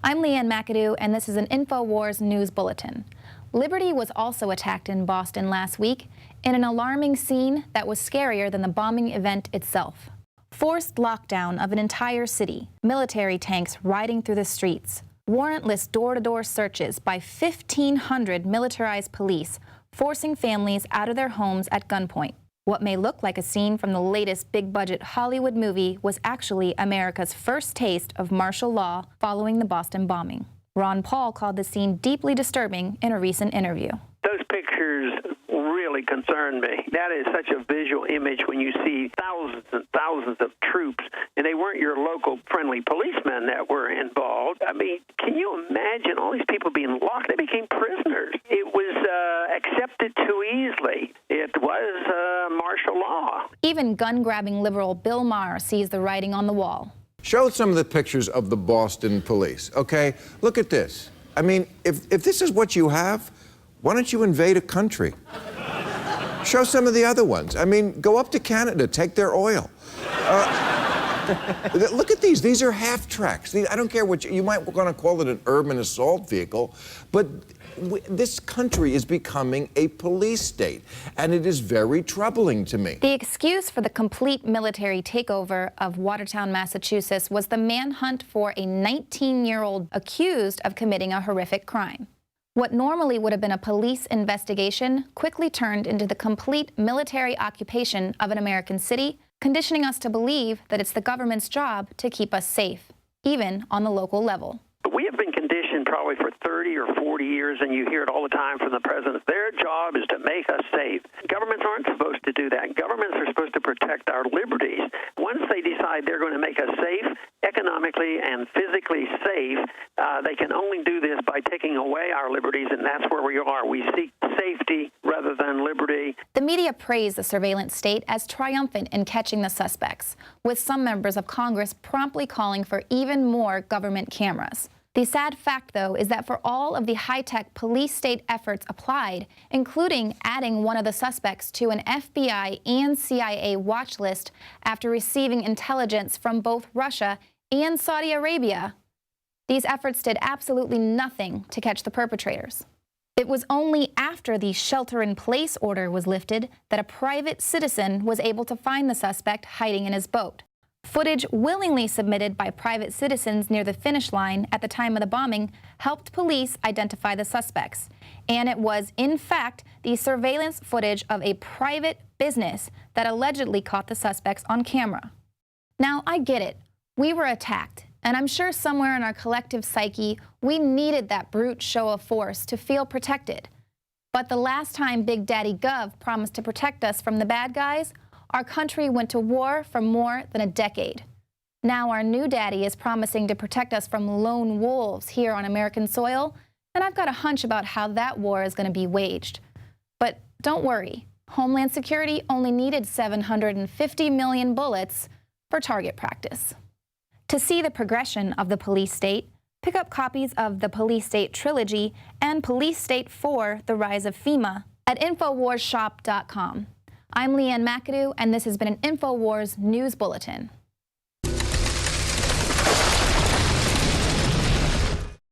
I'm Leanne McAdoo, and this is an InfoWars News Bulletin. Liberty was also attacked in Boston last week in an alarming scene that was scarier than the bombing event itself. Forced lockdown of an entire city, military tanks riding through the streets, warrantless door-to-door searches by 1,500 militarized police, forcing families out of their homes at gunpoint. What may look like a scene from the latest big-budget Hollywood movie was actually America's first taste of martial law following the Boston bombing. Ron Paul called the scene deeply disturbing in a recent interview. Those pictures really concern me. That is such a visual image when you see thousands and thousands of troops, and they weren't your local friendly policemen that were involved. I mean, can you imagine all these people being locked? They became prisoners. It was accepted too easily. It was martial law. Even gun-grabbing liberal Bill Maher sees the writing on the wall. Show some of the pictures of the Boston police, okay? Look at this. I mean, if this is what you have, why don't you invade a country? Show some of the other ones. I mean, go up to Canada, take their oil. Look at these. These are half-tracks. I don't care what you might want to call it, an urban assault vehicle, but this country is becoming a police state, and it is very troubling to me. The excuse for the complete military takeover of Watertown, Massachusetts was the manhunt for a 19-year-old accused of committing a horrific crime. What normally would have been a police investigation quickly turned into the complete military occupation of an American city, conditioning us to believe that it's the government's job to keep us safe, even on the local level. We have been conditioned probably for 30 or 40 years, and you hear it all the time from the president. Their job is to make us safe. Governments aren't supposed to do that. Governments are supposed to protect our liberties. Once they decide they're going to make us safe, economically and physically safe, they can only do this by taking away our liberties, and that's where we are. We seek safety rather than liberty. The media praised the surveillance state as triumphant in catching the suspects, with some members of Congress promptly calling for even more government cameras. The sad fact, though, is that for all of the high-tech police state efforts applied, including adding one of the suspects to an FBI and CIA watch list after receiving intelligence from both Russia and Saudi Arabia, these efforts did absolutely nothing to catch the perpetrators. It was only after the shelter-in-place order was lifted that a private citizen was able to find the suspect hiding in his boat. Footage willingly submitted by private citizens near the finish line at the time of the bombing helped police identify the suspects. And it was, in fact, the surveillance footage of a private business that allegedly caught the suspects on camera. Now, I get it. We were attacked. And I'm sure somewhere in our collective psyche, we needed that brute show of force to feel protected. But the last time Big Daddy Gov promised to protect us from the bad guys, our country went to war for more than a decade. Now our new daddy is promising to protect us from lone wolves here on American soil, and I've got a hunch about how that war is going to be waged. But don't worry, Homeland Security only needed 750 million bullets for target practice. To see the progression of the police state, pick up copies of the Police State Trilogy and Police State 4, The Rise of FEMA at InfoWarsShop.com. I'm Leanne McAdoo, and this has been an InfoWars News Bulletin.